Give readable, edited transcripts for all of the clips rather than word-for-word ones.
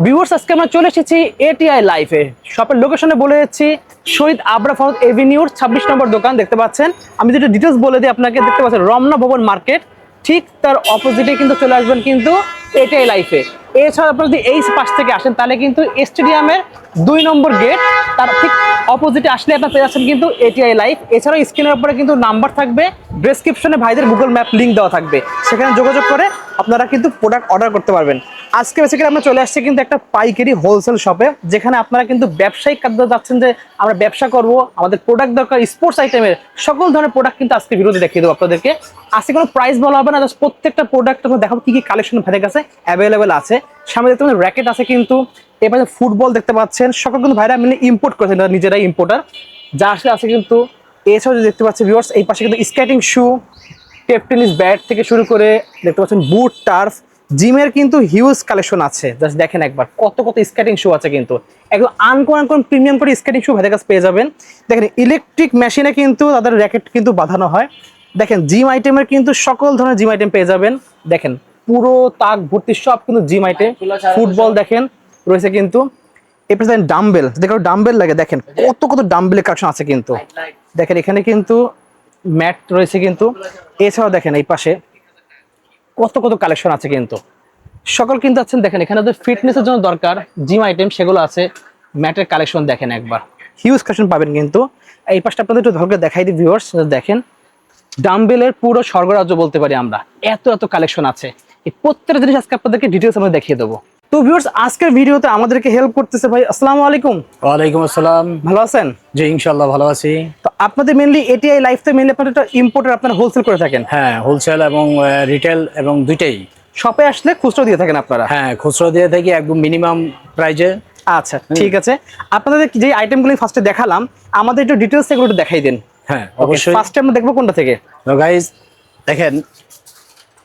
Viewers, আজকে আমরা চলে এসেছি এটিআই লাইফে। শপের লোকেশনে বলে যাচ্ছি শহীদ আবরার ফারুক এভিনিউর 26 নম্বর দোকান। দেখতে পাচ্ছেন, আমি যেটা ডিটেলস বলে দিই আপনাকে। দেখতে পাচ্ছেন রমনা ভবন মার্কেট, ঠিক তার অপোজিটে কিন্তু চলে আসবেন কিন্তু এটিআই লাইফে। এছাড়া আপনারা যদি এই পাশ থেকে আসেন তাহলে কিন্তু স্টেডিয়ামের 2 নম্বর গেট, তার ঠিক অপোজিটে আসলে আপনার পেয়ে যাচ্ছেন কিন্তু এটিআই লাইফ। এছাড়াও স্ক্রিনের উপরে কিন্তু নাম্বার থাকবে, ডেসক্রিপশনে ভাইদের গুগল ম্যাপ লিঙ্ক দেওয়া থাকবে, সেখানে যোগাযোগ করে আপনারা কিন্তু প্রোডাক্ট অর্ডার করতে পারবেন। আজকে বেসিক্যালি আমরা চলে আসছি কিন্তু একটা পাইকারি হোলসেল শপে, যেখানে আপনারা কিন্তু ব্যবসায়িক কাজ যাচ্ছেন যে আমরা ব্যবসা করব, আমাদের প্রোডাক্ট দরকার স্পোর্টস আইটেমের, সকল ধরনের প্রোডাক্ট কিন্তু আজকে ভিডিওতে দেখিয়ে দেবো আপনাদেরকে। আজকে কোনো প্রাইস বলা হবে না, জাস্ট প্রত্যেকটা প্রোডাক্ট আমরা দেখাবো কি কি কালেকশন ভাইদের কাছে অ্যাভেলেবেল আছে। সামনে দেখতে পাচ্ছেন র্যাকেট আছে, কিন্তু এবারে ফুটবল দেখতে পাচ্ছেন, সকল কিন্তু ভাইরা মিলে ইম্পোর্ট করেছেন, নিজেরাই ইম্পোর্টার যা আছে কিন্তু। এছাড়াও দেখতে পাচ্ছি ভিউয়ার্স, এই পাশে কিন্তু স্কেটিং শু, টেপ টেনিস ব্যাট থেকে শুরু করে দেখতে পাচ্ছেন বুট, টার্ফ, জিমের কিন্তু হিউজ কালেকশন আছে। জাস্ট দেখেন একবার কত কত স্কেটিং শু আছে, কিন্তু একদম আনকোন প্রিমিয়াম করে স্কেটিং শু ভাইদের কাছে পেয়ে যাবেন। দেখেন ইলেকট্রিক মেশিনে কিন্তু তাদের র্যাকেট কিন্তু বাঁধানো হয়। দেখেন জিম আইটেমের কিন্তু সকল ধরনের জিম আইটেম পেয়ে যাবেন। দেখেন পুরো তাক ভর্তি সব কিন্তু জিম আইটেম। ফুটবল দেখেন রয়েছে কিন্তু। এরপর দেখেন ডাম্বেল, দেখো ডাম্বেল লাগে, দেখেন কত কত ডাম্বেলের কালেকশন আছে কিন্তু। দেখেন এখানে কিন্তু ম্যাট রয়েছে কিন্তু। এছাড়াও দেখেন এই পাশে কত কত কালেকশন আছে কিন্তু, সকল কিন্তু আছেন। দেখেন এখানে ফিটনেসের জন্য দরকার জিম আইটেম, সেগুলো আছে। ম্যাটের কালেকশন দেখেন একবার, হিউজ কালেকশন পাবেন কিন্তু। এই পাশটা আপনাদের একটু ধরে দেখাই দিই ভিউয়ার্স, দেখেন ডাম্বেলের পুরো স্বর্গরাজ্য বলতে পারি আমরা, এত এত কালেকশন আছে। এই প্রত্যেকটা জিনিস আজকে আপনাদেরকে ডিটেলস আমরা দেখিয়ে দেবো। তো ভিউয়ার্স, আজকের ভিডিওতে আমাদেরকে হেল্প করতেছে ভাই। আসসালামু আলাইকুম। ওয়ালাইকুম আসসালাম। ভালো আছেন? জি ইনশাআল্লাহ ভালো আছি। তো আপনাদের মেইনলি এটিআই লাইফতে মেইনলি আপনারা একটা ইম্পোর্টার, আপনারা হোলসেল করে থাকেন? হ্যাঁ, হোলসেল এবং রিটেল এবং দুইটাই। শপে আসলে খুচরো দিয়ে থাকেন আপনারা? হ্যাঁ, খুচরো দিয়ে থাকি একদম মিনিমাম প্রাইজে। আচ্ছা ঠিক আছে, আপনাদের যে আইটেমগুলো ফার্স্টে দেখালাম আমাদের একটু ডিটেলস এগুলো একটু দেখাই দেন। হ্যাঁ অবশ্যই। ফার্স্টে আমরা দেখবো কোনটা থেকে? তো গাইস দেখেন,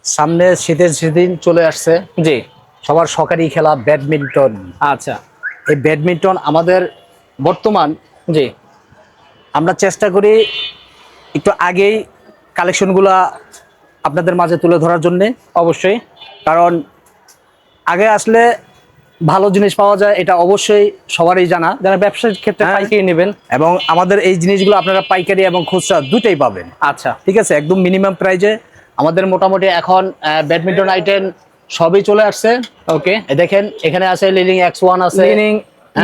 সামনে শীতের সিজন চলে আসছে। জি। সবার শখেরই খেলা ব্যাডমিন্টন। আচ্ছা। এই ব্যাডমিন্টন আমাদের বর্তমান, জি, আমরা চেষ্টা করি একটু আগেই কালেকশনগুলা আপনাদের মাঝে তুলে ধরার জন্যে। অবশ্যই, কারণ আগে আসলে ভালো জিনিস পাওয়া যায়, এটা অবশ্যই সবারই জানা, যারা ব্যবসার ক্ষেত্রে পাইকারি নেবেন। এবং আমাদের এই জিনিসগুলো আপনারা পাইকারি এবং খুচরা দুটাই পাবেন। আচ্ছা ঠিক আছে, একদম মিনিমাম প্রাইজে আমাদের মোটামুটি এখন ব্যাডমিন্টন আইটেম সবই চলে আসছে। ওকে, দেখেন এখানে আছে লিলিং X1 আছে, লিনিং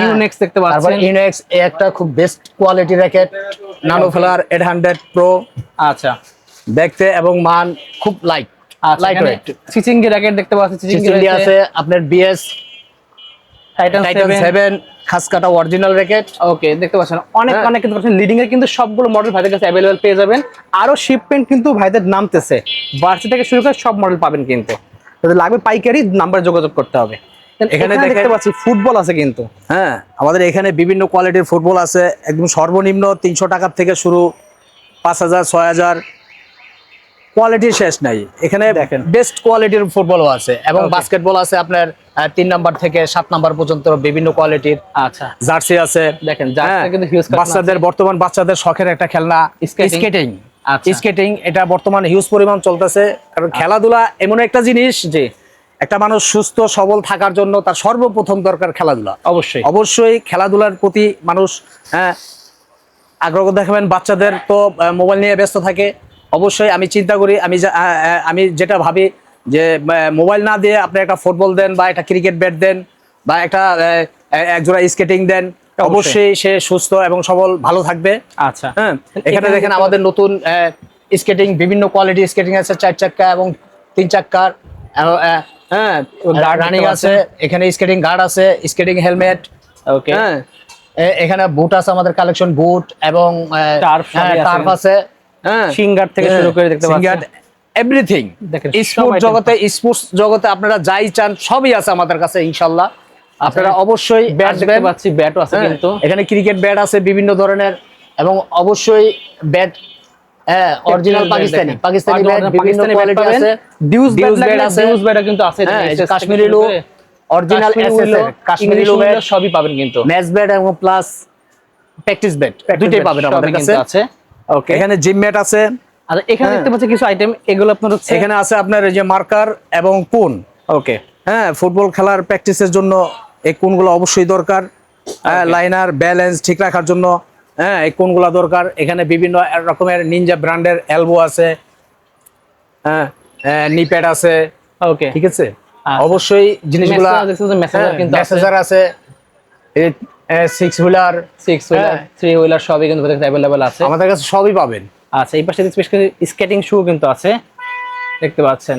ইউনেক্স দেখতে পাচ্ছেন। তারপর ইউনেক্স একটা খুব বেস্ট কোয়ালিটি র্যাকেট, নানো ফেলার 800 প্রো। আচ্ছা, দেখতে এবং মান খুব লাইট ওয়েট। চিচিং র্যাকেট দেখতে পাচ্ছেন, চিচিং আছে আপনার BS টাইটান 7 খাস কাটা অরিজিনাল র্যাকেট। ওকে, দেখতে পাচ্ছেন অনেক অনেক কিন্তু লিডিং এর কিন্তু সবগুলো মডেল ভাইদের কাছে अवेलेबल পেয়ে যাবেন। আরো শিপমেন্ট কিন্তু ভাইদের নামতেছে, ভার্সি থেকে শুরু করে সব মডেল পাবেন কিন্তু। যদি লাগবে পাইকারি নাম্বার যোগাযোগ করতে হবে। এখানে দেখতে পাচ্ছি ফুটবল আছে কিন্তু। হ্যাঁ, আমাদের এখানে বিভিন্ন কোয়ালিটির ফুটবল আছে, একদম সর্বনিম্ন 300 টাকা থেকে শুরু, 5000 6000, কোয়ালিটির শেষ নাই। এখানে দেখেন বেস্ট কোয়ালিটির ফুটবলও আছে এবং বাস্কেটবল আছে আপনার 3 নাম্বার থেকে 7 নাম্বার পর্যন্ত বিভিন্ন কোয়ালিটির। আচ্ছা, জার্সি আছে। দেখেন জার্সি কিন্তু হিউজ বাচ্চাদের, বর্তমান বাচ্চাদের শখের একটা খেলনা স্কেটিং। স্কেটিং এটা বর্তমান হিউজ পরিমাণ চলতেছে, কারণ খেলাধুলা এমন একটা জিনিস যে একটা মানুষ সুস্থ সবল থাকার জন্য তার সর্বপ্রথম দরকার খেলাধুলা। অবশ্যই অবশ্যই খেলাধুলার প্রতি মানুষ আগ্রহ দেখাবেন। বাচ্চাদের তো মোবাইল নিয়ে ব্যস্ত থাকে, অবশ্যই আমি চিন্তা করি, আমি যেটা ভাবি যে মোবাইল না দিয়ে আপনি একটা ফুটবল দেন বা একটা ক্রিকেট ব্যাট দেন বা একটা একজোড়া স্কেটিং দেন, অবশ্যই সে সুস্থ এবং সবল ভালো থাকবে। আচ্ছা, হ্যাঁ, এখানে দেখেন আমাদের নতুন স্কেটিং, বিভিন্ন কোয়ালিটি স্কেটিং আছে, 4 চাক্কা এবং 3 চাক্কার। হ্যাঁ, রানিং আছে, এখানে স্কেটিং গার্ড আছে, স্কেটিং হেলমেট। ওকে, হ্যাঁ, এখানে বুট আছে, আমাদের কালেকশন বুট এবং টার্ফ আছে। হ্যাঁ, সিঙ্গার থেকে শুরু করে দেখতে পাচ্ছেন এভরিথিং। দেখেন স্পোর্টস জগতে আপনারা যাই চান সবই আছে আমাদের কাছে ইনশাআল্লাহ। আপনারা অবশ্যই ব্যাট দেখতে পাচ্ছি, ব্যাটও আছে কিন্তু। এখানে ক্রিকেট ব্যাট আছে বিভিন্ন ধরনের, এবং অবশ্যই ব্যাট অরিজিনাল পাকিস্তানি ব্যাট বিভিন্ন কোয়ালিটি আছে। ডিউজ ব্যাট আছে, ডিউজ ব্যাট কিন্তু আছে, কাশ্মীরি লো অরিজিনাল এসএস এর কাশ্মীরি লো ব্যাট সবই পাবেন কিন্তু। ম্যাচ ব্যাট এবং প্লাস প্র্যাকটিস ব্যাট দুটোই পাবেন আমাদের কাছে আছে। ওকে, এখানে জিম ম্যাট আছে। আর এখানে দেখতে পাচ্ছি কিছু আইটেম, এগুলো আপনার হচ্ছে এখানে আছে আপনার এই যে মার্কার এবং কোন। ওকে, হ্যাঁ, ফুটবল খেলার প্র্যাকটিসের জন্য এই কোণগুলো অবশ্যই দরকার, লাইনার ব্যালেন্স ঠিক রাখার জন্য, হ্যাঁ এই কোণগুলো দরকার। এখানে বিভিন্ন রকমের নিনজা ব্র্যান্ডের এলবো আছে, হ্যাঁ নিপ্যাড আছে, ওকে ঠিক আছে। অবশ্যই জিনিসগুলো মেসেজার আছে, 6 হুইলার 6 হুইলার 3 হুইলার সবই কিন্তু অ্যাভেলেবল আছে আমাদের কাছে, সবই পাবেন। আচ্ছা, এই পাশে স্কেটিং শু কিন্তু আছে, দেখতে পাচ্ছেন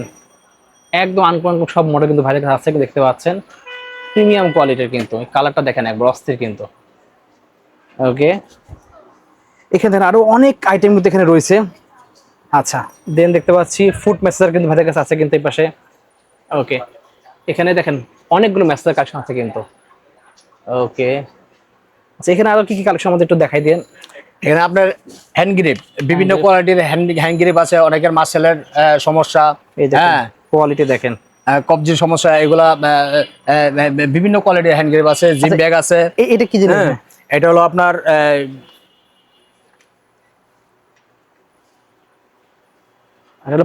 একদম আনকমন সব মডেল কিন্তু ভাইয়ের কাছে আছে, দেখতে পাচ্ছেন প্রিমিয়াম কোয়ালিটির। কিন্তু কালারটা দেখেন একবার অস্থির কিন্তু। ওকে, এখানে আরো অনেক আইটেম কিন্তু এখানে রয়েছে। আচ্ছা, দেন দেখতে পাচ্ছি ফুট মেসেজার কিন্তু ভাইয়ের কাছে আছে কিন্তু এই পাশে। ওকে, এখানে দেখেন অনেকগুলো মেসেজার কালেকশন আছে কিন্তু। ওকে, আচ্ছা এখানে আরো কি কি কালেকশন আমাদের একটু দেখাই দেন। এখানে আপনার হ্যান্ড গ্রিপ, বিভিন্ন কোয়ালিটির হ্যান্ড গ্রিপ আছে, অনেকের মাসেলের সমস্যা, এই দেখেন হ্যাঁ কোয়ালিটি দেখেন, কবজির সমস্যা, এগুলা বিভিন্ন কোয়ালিটির হ্যান্ড গ্রিপ আছে, জিপ ব্যাগ আছে। এটা কি জিনিস? এটা হলো আপনার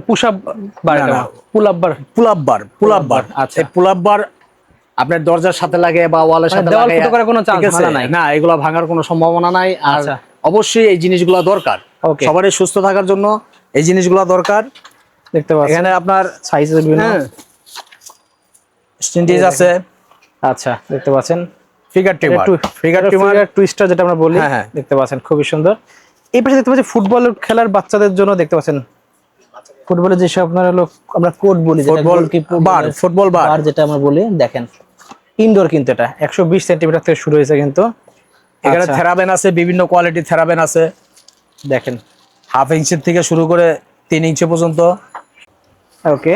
push up bar, pull up bar, pull up bar. আচ্ছা, এই পুল আপ বার আপনার দরজার সাথে লাগে বা ওয়ালের সাথে দেওয়াল লাগে, ফুটো করার কোনো চান্স নাই? না, এগুলো ভাঙার কোনো সম্ভাবনা নাই। আর আচ্ছা, অবশ্যই এই জিনিসগুলো দরকার, সবারই সুস্থ থাকার জন্য এই জিনিসগুলো দরকার। দেখতে পাচ্ছেন এখানে আপনার সাইজের বিভিন্ন স্টিন্টিজ আছে। আচ্ছা, দেখতে পাচ্ছেন ফিগার টুইস্টার যেটা আমরা বলি, দেখতে পাচ্ছেন খুবই সুন্দর। এই পাশে দেখতে পাচ্ছি ফুটবল খেলার বাচ্চাদের জন্য, দেখতে পাচ্ছেন ফুটবলের যেসব আপনার হলো আমরা কোড বলি, ফুটবল বার যেটা আমরা বলি, দেখেন ইনডোর কিন্তু এটা 120 সেন্টিমিটার থেকে শুরু হয়েছে কিন্তু। এখানে থেরাবেন আছে, বিভিন্ন কোয়ালিটির থেরাবেন আছে, দেখেন 1/2 ইঞ্চির থেকে শুরু করে 3 ইঞ্চি পর্যন্ত। ওকে,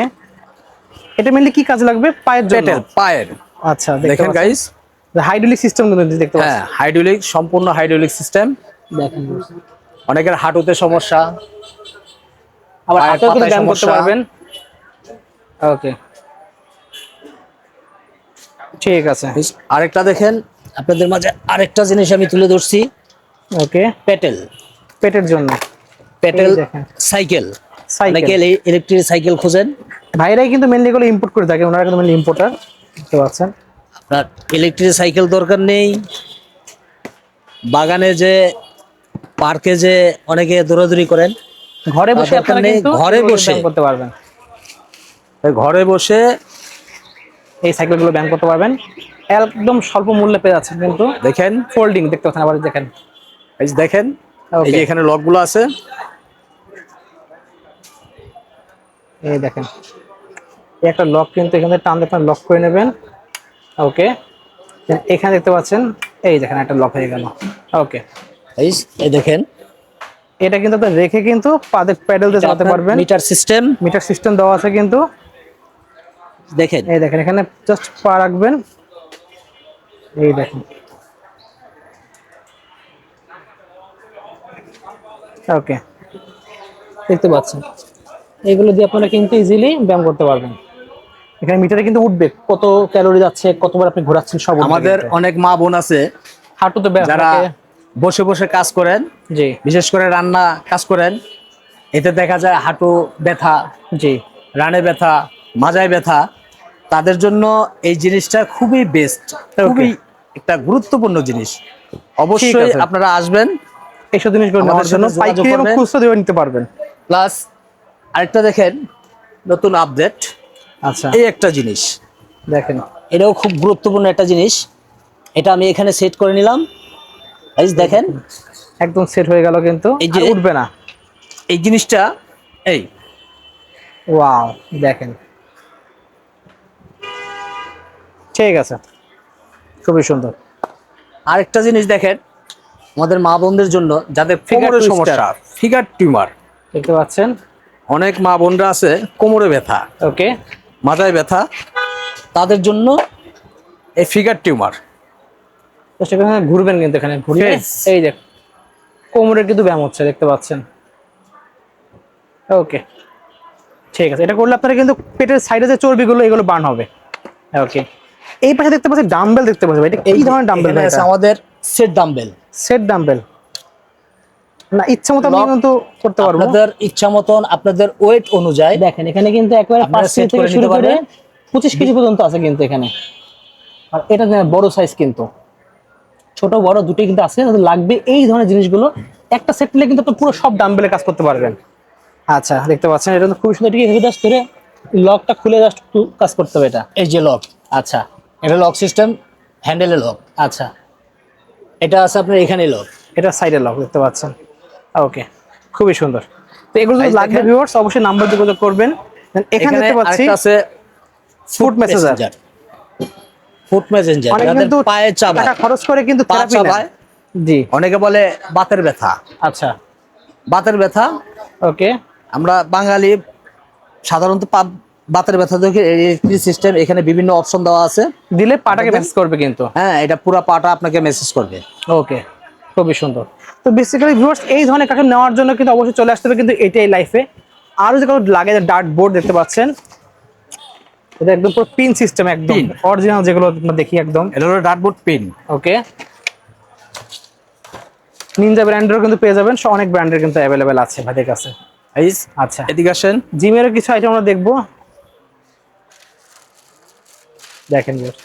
এটা মেইনলি কি কাজে লাগবে? পায়ের জন্য, পায়ের। আচ্ছা, দেখেন গাইস, হাইড্রোলিক সিস্টেম কিন্তু দেখতে পাচ্ছেন, হ্যাঁ হাইড্রোলিক, সম্পূর্ণ হাইড্রোলিক সিস্টেম। দেখেন অনেকের হাঁটুতে সমস্যা, আবার হাতেও কিন্তু ব্যায়াম করতে পারবেন। ওকে, ঠিক আছে। আরেকটা দেখেন, আপনাদের মাঝে আরেকটা জিনিস আমি তুলে ধরছি। ওকে, পেটের জন্য পেটেল সাইকেল, অনেকে ইলেকট্রিক সাইকেল খোঁজেন, ভাইরাই কিন্তু মেনলি এগুলো ইম্পোর্ট করে থাকে, ওনারা কিন্তু মেনলি ইম্পোর্টার, দেখতে পাচ্ছেন। আপনার ইলেকট্রিক সাইকেল দরকার নেই, বাগানে যে পার্কে যে অনেকে দৌড়াদৌড়ি করেন, ঘরে বসে আপনারা কিন্তু ঘরে বসে করতে পারবেন, ঘরে বসে এই সাইকেলগুলো ব্যায়াম করতে পারবেন, একদম স্বল্প মূল্যে পেয়ে যাচ্ছেন কিন্তু। দেখেন ফোল্ডিং দেখতে পাচ্ছেন, আবার দেখেন, এই যে দেখেন, এই যে এখানে লকগুলো আছে, এই দেখেন এই একটা লক কিন্তু এখানে টান দিয়ে লক করে নেবেন। ওকে, এখানে দেখতে পাচ্ছেন, এই দেখেন একটা লক হয়ে গেল। ওকে, এই দেখেন, এটা কিন্তু আপনি রেখে কিন্তু প্যাডেল দিয়ে চালাতে পারবেন। মিটার সিস্টেম দেওয়া আছে কিন্তু, দেখেন এই দেখেন এখানে জাস্ট পা রাখবেন, এই দেখেন। ওকে, দেখতে পাচ্ছেন এগুলো দিয়ে আপনারা কিন্তু ইজিলি ব্যায়াম করতে পারবেন। এখানে মিটারে কিন্তু উঠবে কত ক্যালোরি যাচ্ছে, কতবার আপনি ঘোরাচ্ছেন সব। আমাদের অনেক মা বোন আছে হাঁটুতে যারা বসে বসে কাজ করেন, জি, বিশেষ করে রান্না কাজ করেন, এতে দেখা যায় হাঁটু ব্যথা, জি, রানে ব্যথা, মাজায় ব্যথা, তাদের জন্য এই জিনিসটা খুবই বেস্ট, খুবই একটা গুরুত্বপূর্ণ জিনিস। অবশ্যই আপনারা আসবেন এইসব জিনিসগুলো নেওয়ার জন্য, পাইকারি এবং খুচরা দিয়ে নিতে পারবেন। প্লাস আরেকটা দেখেন, নতুন আপডেট, আচ্ছা এই একটা জিনিস দেখেন, এটাও খুব গুরুত্বপূর্ণ একটা জিনিস। এটা আমি এখানে সেট করে নিলাম, এই দেখেন একদম সেট হয়ে গেল কিন্তু, এই যে উঠবে না এই জিনিসটা, এই ওয়াও দেখেন, ঠিক আছে, খুবই সুন্দর। আরেকটা জিনিস দেখেন, আমাদের মা বোনদের জন্য যাদের কোমরের সমস্যা, ফিগার টিউমার, দেখতে পাচ্ছেন অনেক মা বোনরা আছে কোমরে ব্যথা, ওকে, মাথায় ব্যথা, তাদের জন্য এই ফিগার টিউমার। তো সেখানে ঘুরবেন কিন্তু, এখানে ঘুরিয়ে এই দেখ কোমরের কিন্তু ব্যায়াম হচ্ছে, দেখতে পাচ্ছেন। ওকে, ঠিক আছে, এটা করলে আপনারা কিন্তু পেটের সাইডে যে চর্বিগুলো এগুলো বার্ন হবে। ওকে, এই পাশে দেখতে পাচ্ছি ডাম্বেল, দেখতে পাচ্ছি এটা কি ধরনের ডাম্বেল? আমাদের সেট ডাম্বেল, না ইচ্ছা মতো আমি কিন্তু করতে পারবো, আপনাদের ইচ্ছা মতন, আপনাদের ওয়েট অনুযায়ী। দেখেন এখানে কিন্তু একবারে 5 কেজি থেকে শুরু করে 25 কেজি পর্যন্ত আছে কিন্তু এখানে। আর এটা বড় সাইজ কিন্তু, ছোট বড় দুটোই কিন্তু আছে, যাদের লাগবে এই ধরনের জিনিসগুলো একটা সেট নিলে কিন্তু আপনি পুরো সব ডাম্বেলে কাজ করতে পারবেন। আচ্ছা দেখতে পাচ্ছেন এটা তো খুব সুন্দর, এটিকে জাস্ট ধরে লকটা খুলে জাস্ট কাজ করতে হবে এটা। এই যে লক, আচ্ছা এটা লক সিস্টেম, হ্যান্ডেলে লক। আচ্ছা, এটা আছে আপনার এখানে লক। এটা সাইডে লক দেখতে পাচ্ছেন। ওকে, খুবই সুন্দর। তো এগুলো যদি এই লাগবে দেখেন। ভিউয়ার্স অবশ্যই নাম্বার যোগাযোগ করবেন। Then এখানে দেখতে পাচ্ছি আরেকটা আছে ফুড মেসেজার। ফুড মেসেঞ্জার, অনেকে যাদের কিন্তু পায়ে চাবায়, টাকা খরচ করে কিন্তু পা থেরাপি চাবায়। নেয়। জি অনেকে বলে বাতের ব্যথা, আচ্ছা বাতের ব্যথা। ওকে, আমরা বাঙালি সাধারণত বাতের ব্যথা দেখে এই সিস্টেম, এখানে বিভিন্ন অপশন দেওয়া আছে। দিলে পাটাকে মেসেজ করবে কিন্তু। হ্যাঁ, এটা পুরো পাটা আপনাকে মেসেজ করবে। ওকে, খুবই সুন্দর। তো বেসিক্যালি ভিউয়ার্স এই ধরনের কার্টুন নেওয়ার জন্য কিন্তু অবশ্যই চলে আসতে হবে কিন্তু এটাই লাইফে। আরো যে কারো লাগে ডার্ট বোর্ড দেখতে পাচ্ছেন, এটা একদম পুরো পিন সিস্টেম, একদম Pin। অরিজিনাল যেগুলো আমরা দেখি একদম। এটা হলো ডার্টবোর্ড পিন। ওকে, নিনজা ব্র্যান্ডেরও কিন্তু পেয়ে যাবেন, অনেক ব্র্যান্ডের কিন্তু অ্যাভেলেবেল আছে ভাইদের কাছে। আচ্ছা, এদিকে আসেন। জিমেরও কিছু আইটেম আমরা দেখবো, দেখেন viewers।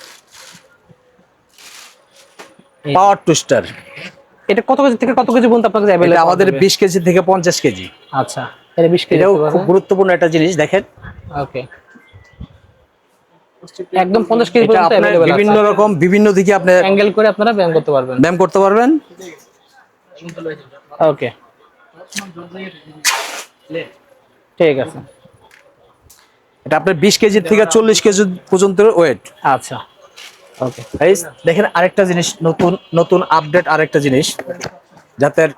পাওয়ার টুস্টার, এটা কত কেজি থেকে কত কেজি পর্যন্ত আপনার কাছে এটা অ্যাভেলেবল আমাদের 20 কেজি থেকে 50 কেজি। আচ্ছা, এটা 20 কেজি এটাও খুব গুরুত্বপূর্ণ একটা জিনিস। দেখেন, ওকে, একদম 50 কেজি এটা পর্যন্ত আপনার অ্যাভেলেবল বিভিন্ন আছে। রকম বিভিন্ন দিকে আপনি অ্যাঙ্গেল করে আপনারা ব্যায়াম করতে পারবেন। ব্যায়াম করতে পারবেন। ওকে, ঠিক আছে। এটা আপনার 20 কেজি থেকে 40 কেজি পর্যন্ত ওয়েট। আচ্ছা ওকে, দেখেন আরেকটা জিনিস, নতুন নতুন আপডেট আরেকটা জিনিস, যাদের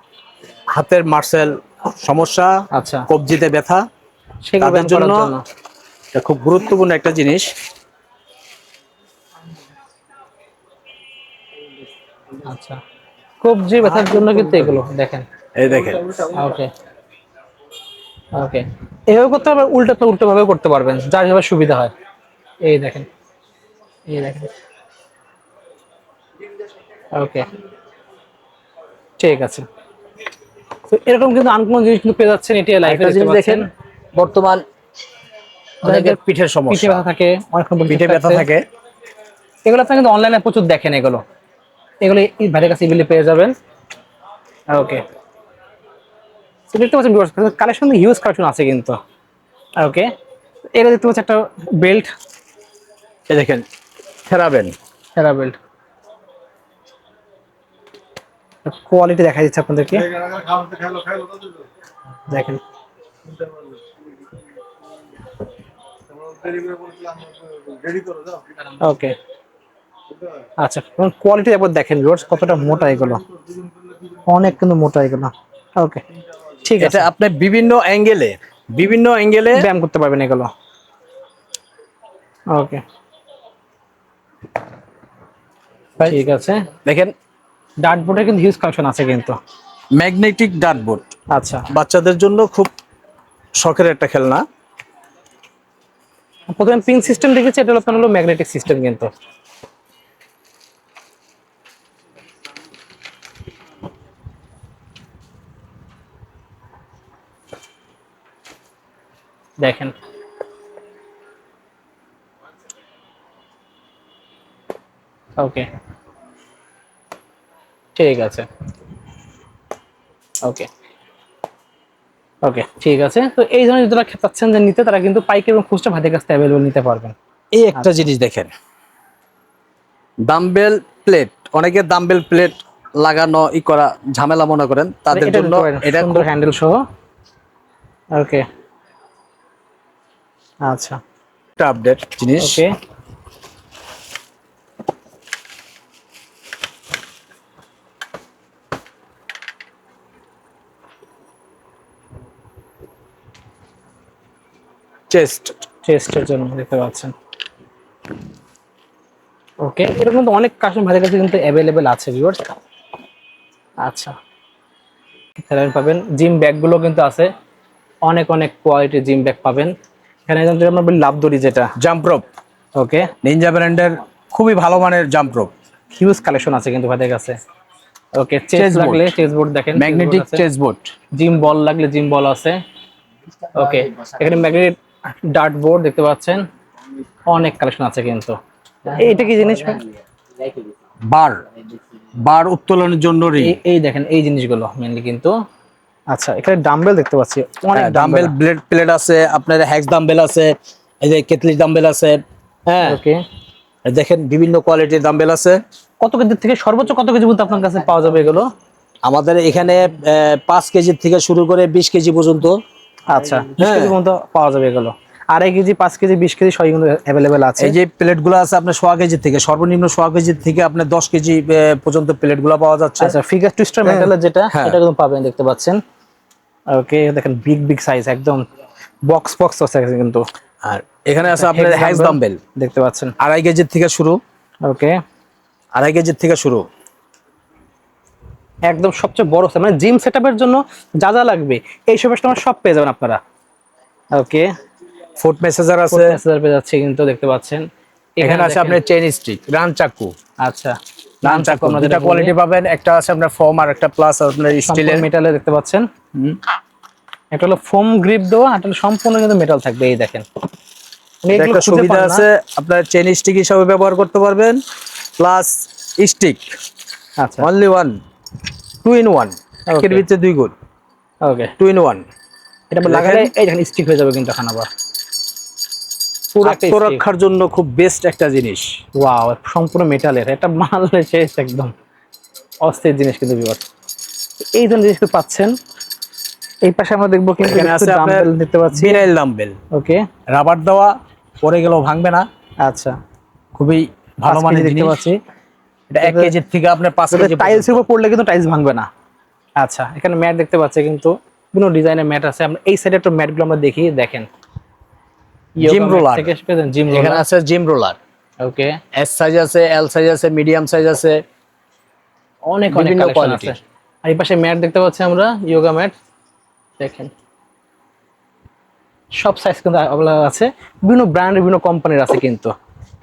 হাতের মার্সেল সমস্যা, আচ্ছা, কবজিতে ব্যথা, সেগুলো তাদের ব্যায়াম করার জন্য জন্য। এটা খুব গুরুত্বপূর্ণ একটা জিনিস। আচ্ছা, কবজি ব্যথার জন্য কিন্তু এগুলো দেখেন। এই দেখেন, ওকে ওকে, এভাবে করতে পারবেন, উল্টো উল্টো ভাবে করতে পারবেন, যার যেভাবে সুবিধা হয়। এই দেখেন, এই দেখেন। ওকে, ঠিক আছে। তো এরকম কিন্তু আনকমন জিনিস কিন্তু পেয়ে যাচ্ছেন এটি লাইফে। একটা জিনিস দেখেন, বর্তমান অনেকের পিঠের পিঠে সমস্যা, ব্যথা থাকে, অনেকক্ষণ বসে পিঠে ব্যথা থাকতে। থাকে, এগুলো আপনি কিন্তু অনলাইনে প্রচুর দেখেন, এগুলো এই ভাইয়ের কাছে ইজিলি পেয়ে যাবেন। ওকে, তো দেখতে পাচ্ছেন কালেকশন, হিউজ কালেকশন আছে কিন্তু। ওকে, এটা দেখতে পাচ্ছি একটা বেল্ট, এই দেখেন থেরাবেন। হেরা বেল্ট, কোয়ালিটি দেখা যাচ্ছে আপনাদেরকে, দেখেন। ওকে, আচ্ছা, কোয়ালিটি একবার দেখেন ভিউয়ার্স, কতটা মোটা এগুলো, অনেক কিন্তু মোটা এগুলো। ওকে, ঠিক আছে, এটা আপনি বিভিন্ন অ্যাঙ্গেলে ব্যায়াম করতে পারবেন এগুলো। ওকে, ঠিক আছে। দেখেন, ডার্ট বোর্ডের কিন্তু হিউজ কালেকশন আছে কিন্তু। ম্যাগনেটিক ডার্টবোর্ড আচ্ছা, বাচ্চাদের জন্য খুব শখের একটা খেলনা। প্রথমে পিন সিস্টেম দেখেছি, এটা হলো ম্যাগনেটিক সিস্টেম কিন্তু। দেখেন, ওকে, ঠিক আছে। ওকে ওকে, ঠিক আছে। তো এই ধরনের যারা চাচ্ছেন যে নিতে, তারা কিন্তু পাইকারি এবং খুচরা ভাইদের কাছে অ্যাভেলেবল নিতে পারবেন। এই একটা জিনিস দেখেন, ডাম্বেল প্লেট, অনেকে ডাম্বেল প্লেট লাগানো করা ঝামেলা মনে করেন, তাদের এটা জন্য এটা সুন্দর হ্যান্ডেল সহ। ওকে, আচ্ছা, একটা আপডেট জিনিস। ওকে, চেস্টের জন্য দেখতে পাচ্ছেন। ওকে, এটা কিন্তু অনেক কাস্টমার ভাইদের কাছে কিন্তু অ্যাভেলেবেল আছে ভিউয়ার্স। আচ্ছা, তাহলে পাবেন জিম ব্যাগগুলো কিন্তু আছে, অনেক অনেক কোয়ালিটির জিম ব্যাগ পাবেন এখানে। যদি আমরা বলি লাভ দড়ি যেটা, জাম্প রোপ, ওকে, নিনজা ব্র্যান্ডের খুবই ভালো মানের জাম্প রোপ, হিউজ কালেকশন আছে কিন্তু ভাইদের কাছে। ওকে, চেস Chess board। লাগলে চেস বোর্ড দেখেন, ম্যাগনেটিক চেস বোর্ড, জিম বল লাগলে জিম বল আছে। ওকে, এখানে ম্যাগনেটিক ডার্ট বোর্ড দেখতে পাচ্ছেন, অনেক কালেকশন আছে কিন্তু। এইটা কি জিনিস ভাই? বার বার উত্তোলনের জন্য রিং। এই দেখেন এই জিনিসগুলো মেনলি কিন্তু। আচ্ছা, এখানে ডাম্বেল দেখতে পাচ্ছি, অনেক ডাম্বেল প্লেট আছে, আপনার হ্যাক্স ডাম্বেল আছে, এই যে কেটলি ডাম্বেল আছে। হ্যাঁ, ওকে। দেখেন বিভিন্ন কোয়ালিটির ডাম্বেল আছে। কত কেজি থেকে সর্বোচ্চ কত কেজি পর্যন্ত আপনার কাছে পাওয়া যাবে এগুলো? আমাদের এখানে 5 কেজি থেকে শুরু করে 20 কেজি পর্যন্ত। আচ্ছা, 20 কেজি পর্যন্ত পাওয়া যাবে এগুলো। 2.5 কেজি, 5 কেজি, 20 কেজি সবই কিন্তু অ্যাভেলেবেল আছে। এই যে প্লেটগুলো আছে আপনার 1.5 কেজি থেকে, সর্বনিম্ন 1.5 কেজি থেকে আপনার 10 কেজি পর্যন্ত প্লেটগুলো পাওয়া যাচ্ছে। আচ্ছা, ফিগার টুইস্টার মেটালের যেটা, হ্যাঁ। এটা কিন্তু পাবেন, দেখতে পাচ্ছেন। ওকে, দেখেন বিগ বিগ সাইজ, একদম বক্স আছে কিন্তু। আর এখানে আছে আপনার হ্যাক্স ডাম্বেল, দেখতে পাচ্ছেন। 2.5 কেজির থেকে শুরু। ওকে, 2.5 কেজির থেকে শুরু। একদম সবচেয়ে বড় size, মানে জিম সেটআপের জন্য যা যা লাগবে এই সব আমার সব পেয়ে যাবেন আপনারা। ওকে, ফুড মেসেজার আছে, পেয়ে যাচ্ছে কিন্তু, দেখতে পাচ্ছেন। এখানে আছে আপনার চেইন স্টিক, রান চাকু। আচ্ছা, রান চাকু আমরা দুটা যেটা কোয়ালিটি পাবেন, একটা আছে আপনার ফোম আর একটা প্লাস আপনার স্টিলের। মেটালে দেখতে পাচ্ছেন। একটা হলো ফোম গ্রিপ দেওয়া, আর একটা হলো সম্পূর্ণ কিন্তু মেটাল থাকবে, এই দেখেন। একটা সুবিধা আছে, আপনার চেইন স্টিক হিসাবে ব্যবহার করতে পারবেন, প্লাস স্টিক। আচ্ছা, অনলি ওয়ান, 2 in 1, এর ভিতরে 2 গুণ। ওকে, 2 in 1 এটা লাগালে এই দেখেন স্টিক হয়ে যাবে কিন্তু এখন আবার পুরো একটা আত্মরক্ষার জন্য খুব বেস্ট একটা জিনিস। ওয়াও, সম্পূর্ণ মেটালের, এটা মানলে শেষ, একদম অস্থির জিনিস কিন্তু ভিউয়ার্স। এই ধরনের জিনিস পাচ্ছেন। এই পাশে আমরা দেখবো কিন্তু এখানে আছে আপনার ডাম্বেল দেখতে পাচ্ছি, ভিনাইল ডাম্বেল। ওকে, রাবার দেওয়া, পরে গেলেও ভাঙবে না, আচ্ছা, খুবই ভালো মানের দেখতে জিনিস। পাচ্ছি। এটা 1 কেজির থেকে আপনার 5 কেজি টাইলসের উপর পড়লে কিন্তু টাইলস ভাঙবে না। আচ্ছা, এখানে ম্যাট দেখতে পাচ্ছি কিন্তু, বিভিন্ন ডিজাইনের ম্যাট আছে। আমরা এই সাইডে একটু ম্যাটগুলো আমরা দেখি, দেখেন। জিম রোলার, জিম এখানে রোলার আছে জিম রোলার। ওকে, এস সাইজ আছে, এল সাইজ আছে, মিডিয়াম সাইজ আছে, অনেক বিভিন্ন কালেকশন কোয়ালিটি। আছে। আর এই পাশে ম্যাট দেখতে পাচ্ছি আমরা, যোগা ম্যাট, দেখেন সব সাইজ কিন্তু अवेलेबल আছে, বিভিন্ন ব্র্যান্ড, বিভিন্ন কোম্পানির আছে কিন্তু।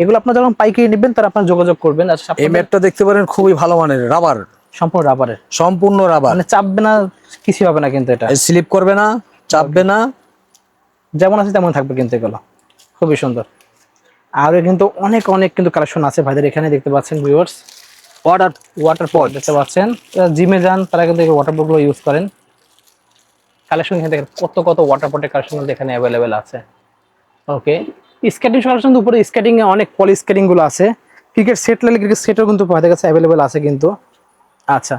এগুলো আপনারা যখন পাইকারি নেবেন তারা আপনারা যোগাযোগ করবেন। আচ্ছা, এই ম্যাটটা দেখতে পারেন, খুবই ভালো মানের, রাবার, সম্পূর্ণ রাবারের, সম্পূর্ণ রাবার, মানে চাপবে না, কিছু হবে না কিন্তু, এটা স্লিপ করবে না, চাপবে না, যেমন আছে তেমন থাকবে কিন্তু। এগুলো খুবই সুন্দর। আর কিন্তু অনেক কিন্তু কালেকশন আছে ভাইদের এখানে, দেখতে পাচ্ছেন ভিউয়ার্স। ওয়াটার পট দেখতে পাচ্ছেন, জিমে যান তারা কিন্তু এই ওয়াটার পটগুলো ইউজ করেন। কালেকশন এখানে দেখেন, কত ওয়াটার পটের কালেকশন এখানে অ্যাভেলেবেল আছে। ওকে, স্কেটিং কালেকশন, উপরে স্কেটিং এ অনেক পলি স্কেটিং গুলো আছে। ক্রিকেট সেট লাগলে ক্রিকেট সেটও কিন্তু আমাদের কাছে অ্যাভেলেবেল আছে কিন্তু। আচ্ছা,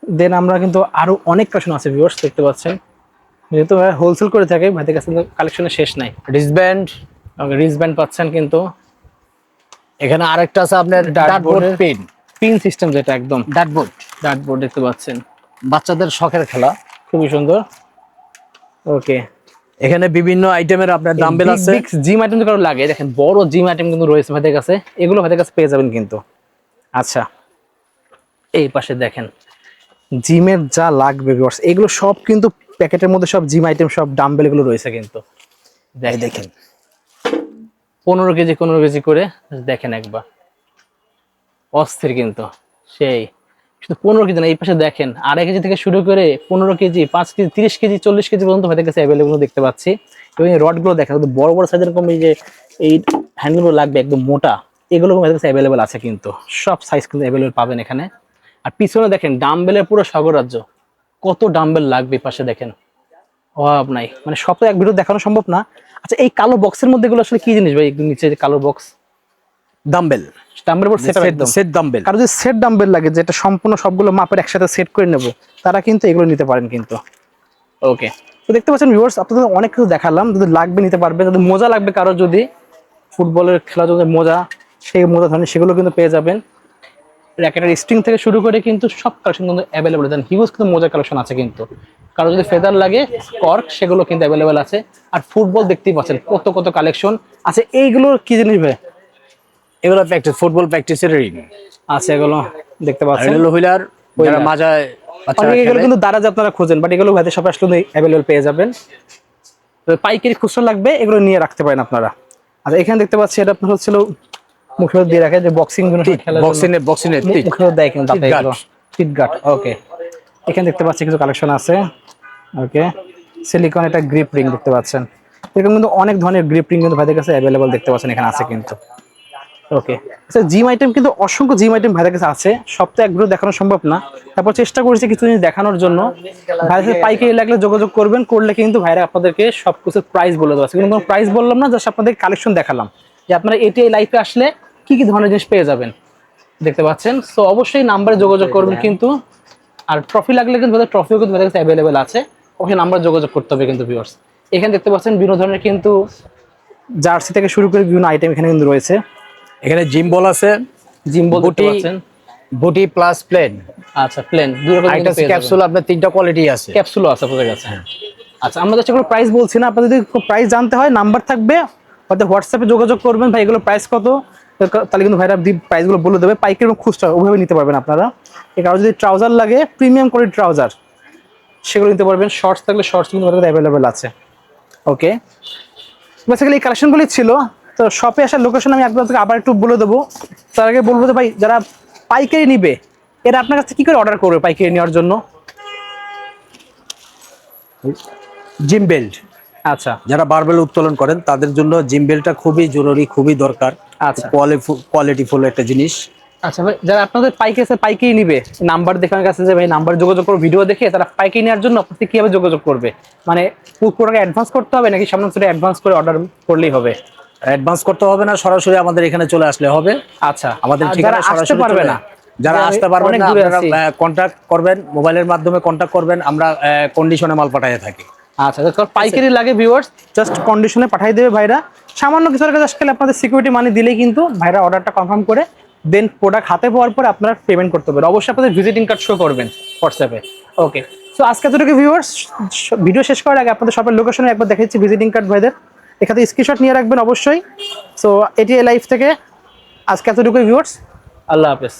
দেন আমরা কিন্তু আরো অনেক কালেকশন আছে ভিউয়ার্স, দেখতে পাচ্ছেন। যেহেতু হোলসেল করে থাকে ভাইদের কাছে কালেকশনের শেষ নাই। রিস্টব্যান্ড, রিস্টব্যান্ড পাচ্ছেন কিন্তু। এখানে আরেকটা আছে আপনার ডার্টবোর্ড পেন, পিন সিস্টেম, যেটা একদম ডার্টবোর্ড দেখতে পাচ্ছেন, বাচ্চাদের শখের খেলা, খুবই সুন্দর। ওকে, এখানে বিভিন্ন আইটেমের আপনার ডাম্বেল আছে। জিম আইটেম কারো লাগে, দেখেন বড় জিম আইটেম কিন্তু রয়েছে ভাইদের কাছে, এগুলো ভাইদের কাছে পেয়ে যাবেন কিন্তু। আচ্ছা, এই পাশে দেখেন জিমের যা লাগবে ভিউয়ার্স, এগুলো সব কিন্তু প্যাকেটের মধ্যে, সব জিম আইটেম, সব ডাম্বেল এগুলো রয়েছে কিন্তু। দেখেন 15 কেজি 15 কেজি করে, দেখেন একবার, অস্থির কিন্তু সেই। শুধু 15 কেজি না, এই পাশে দেখেন 2.5 কেজি থেকে শুরু করে 15 কেজি, 5 কেজি, 30 কেজি, 40 কেজি পর্যন্ত ভাইদের কাছে অ্যাভেলেবল দেখতে পাচ্ছি। এবং এই রডগুলো দেখেন, বড় সাইজের, এরকম এই যে এই হ্যান্ডগুলো লাগবে একদম মোটা, এগুলো ভাইদের কাছে অ্যাভেলেবল আছে কিন্তু। সব সাইজ কিন্তু অ্যাভেলেবল পাবেন এখানে। আর পিছনে দেখেন ডাম্বেলের পুরো স্বর্গরাজ্য, কত ডাম্বেল লাগবে পাশে দেখেন, অভাব নাই, মানে সব তো এক ভিডিও দেখানো সম্ভব না। আচ্ছা, এই কালো বক্সের মধ্যে এগুলো আসলে কি জিনিস ভাই? নিচে যে কালো box, dumbbell, dumbbell board set, একদম সেট ডাম্বেল। কারো যদি সেট ডাম্বেল লাগে, যেটা সম্পূর্ণ সবগুলো মাপের একসাথে সেট করে নেব, তারা কিন্তু এগুলো নিতে পারেন কিন্তু। ওকে, তো দেখতে পাচ্ছেন ভিউয়ার্স, আপনাদের অনেক কিছু দেখালাম, যদি লাগবে নিতে পারবে। যদি মোজা লাগবে কারো, যদি ফুটবলের খেলা যদি মোজা, সেই মোজা ধরনের সেগুলো কিন্তু পেয়ে যাবেন। র্যাকেটের স্ট্রিং থেকে শুরু করে কিন্তু সব কালেকশন কিন্তু অ্যাভেলেবল। দেন হিউজ কিন্তু মোজা কালেকশন আছে কিন্তু। কারো যদি ফেদার লাগে, কর্ক, সেগুলো কিন্তু অ্যাভেলেবেল আছে। আর ফুটবল দেখতেই পাচ্ছেন কত কালেকশন আছে। এইগুলো কি জিনিস ভাই? এগুলো প্র্যাকটিস, ফুটবল প্র্যাকটিসের রিং আছে, এগুলো দেখতে পাচ্ছেন। এগুলো হুইলার, যারা মাজায় অনেকে এগুলো কিন্তু দারাজ আপনারা খোঁজেন, বাট এগুলো ভাইদের সব আসলে অ্যাভেলেবেল পেয়ে যাবেন। তো পাইকারি খুচরা লাগবে, এগুলো নিয়ে রাখতে পারেন আপনারা। আচ্ছা, এখানে দেখতে পাচ্ছি এটা আপনার হচ্ছিল মুখে দিয়ে রাখে, যে বক্সিং বক্সিংয়ের মুখে দেয় কিন্তু টিট গার্ড। ওকে, এখানে দেখতে পাচ্ছি কিছু কালেকশন আছে। ওকে, সিলিকন একটা গ্রিপ রিং দেখতে পাচ্ছেন। এরকম কিন্তু অনেক ধরনের গ্রিপ রিং কিন্তু ভাইদের কাছে অ্যাভেলেবল দেখতে পাচ্ছেন, এখানে আছে কিন্তু। ওকে, আচ্ছা জিম আইটেম কিন্তু অসংখ্য জিম আইটেম ভাইদের কাছে আছে, সব তো একগুলো দেখানো সম্ভব না, তারপর চেষ্টা করেছি কিছু জিনিস দেখানোর জন্য। ভাইদের সাথে পাইকারি লাগলে যোগাযোগ করবেন, করলে কিন্তু ভাইরা আপনাদেরকে সব কিছু প্রাইস বলে দেওয়া আছে, কিন্তু কোনো প্রাইস বললাম না, জাস্ট আপনাদের কালেকশন দেখালাম যে আপনারা এটিআই লাইফে আসলে কি কি ধরনের জিনিস পেয়ে যাবেন, দেখতে পাচ্ছেন। সো অবশ্যই নাম্বারে যোগাযোগ করবেন কিন্তু, আর ট্রফি লাগলে কিন্তু ট্রফিও কিন্তু ভাইদের কাছে অ্যাভেলেবেল আছে, অবশ্যই নাম্বারে যোগাযোগ করতে হবে কিন্তু ভিউয়ার্স। এখানে দেখতে পাচ্ছেন বিভিন্ন ধরনের কিন্তু জার্সি থেকে শুরু করে বিভিন্ন আইটেম এখানে কিন্তু রয়েছে। এখানে জিম বল আছে, জিম বল দেখতে বুটি, পাচ্ছেন। বুটি প্লাস প্লেন, আচ্ছা প্লেন দুই রকম একটা ক্যাপসুল, আপনার 3টা কোয়ালিটি আছে। ক্যাপসুলও আছে আপনাদের কাছে। আচ্ছা আমরা জাস্ট এগুলো প্রাইস বলছি না, আপনাদের যদি প্রাইস জানতে হয় নাম্বার থাকবে, হয়তো হোয়াটসঅ্যাপে যোগাযোগ করবেন, ভাই এগুলো প্রাইস কত, তাহলে কিন্তু ভাইরা প্রাইসগুলো বলে দেবে, পাইকারি এবং খুচরা ওইভাবে নিতে পারবেন আপনারা। এছাড়াও যদি ট্রাউজার লাগে, প্রিমিয়াম কোয়ালিটির ট্রাউজার, সেগুলো নিতে পারবেন। শর্টস থাকলে শর্টস কিন্তু অ্যাভেলেবেল আছে। ওকে, বেসিক্যালি এই কালেকশনগুলি ছিল। তো শপে আসার লোকেশন আমি আপনাদেরকে আবার একটু বলে দেবো, তার আগে বলবো যে ভাই যারা পাইকারি নিবে এরা আপনার কাছে কী করে অর্ডার করবে পাইকারি নেওয়ার জন্য? জিম বেল্ট, আচ্ছা যারা বারবেল উত্তোলন করেন তাদের জন্য জিম বেল্টটা খুবই জরুরি, খুবই দরকার। আচ্ছা কোয়ালিটিফুল একটা জিনিস। আচ্ছা ভাই, যারা আপনাদের পাইকারি নিবে, নাম্বার দেখে আমার কাছে যে ভাই নাম্বার যোগাযোগ করো, ভিডিও দেখে তারা পাইকারি নেওয়ার জন্য আপনাদের কিভাবে যোগাযোগ করবে? মানে পুরো টাকা অ্যাডভান্স করতে হবে নাকি সামনে থেকে অ্যাডভান্স করে অর্ডার করলেই হবে? অ্যাডভান্স করতে হবে না, সরাসরি আমাদের এখানে চলে আসলে হবে। আচ্ছা, আমাদের আর ঠিকানা যারা আসতে সরাসরি পারবে না, যারা আসতে পারবেন অনেক না, দূরে আপনারা আছি। কন্ট্যাক্ট করবেন, মোবাইলের মাধ্যমে কন্ট্যাক্ট করবেন, আমরা কন্ডিশনে মাল পাঠিয়ে থাকি। আচ্ছা, যখন পাইকারি লাগে ভিউয়ার্স জাস্ট কন্ডিশনে পাঠিয়ে দেবে ভাইরা, সামান্য কিছু টাকা জাস্ট আপনাদের সিকিউরিটি মানি দিলেই কিন্তু ভাইরা অর্ডারটা কনফার্ম করে দেন প্রোডাক্ট হাতে পাওয়ার পর আপনারা পেমেন্ট করতে পারবেন। অবশ্যই আপনাদের ভিজিটিং কার্ড শো করবেন হোয়াটসঅ্যাপে। ওকে, সো আজকে এতটুকু ভিউয়ার্স, ভিডিও শেষ করার আগে আপনাদের সবার লোকেশনে একবার দেখাচ্ছি ভিজিটিং কার্ড ভাইদের, এখানে স্ক্রিনশট নিয়ে রাখবেন অবশ্যই। সো এটিআই লাইফ থেকে আজকে এতটুকুই ভিউয়ার্স, আল্লাহ হাফেজ।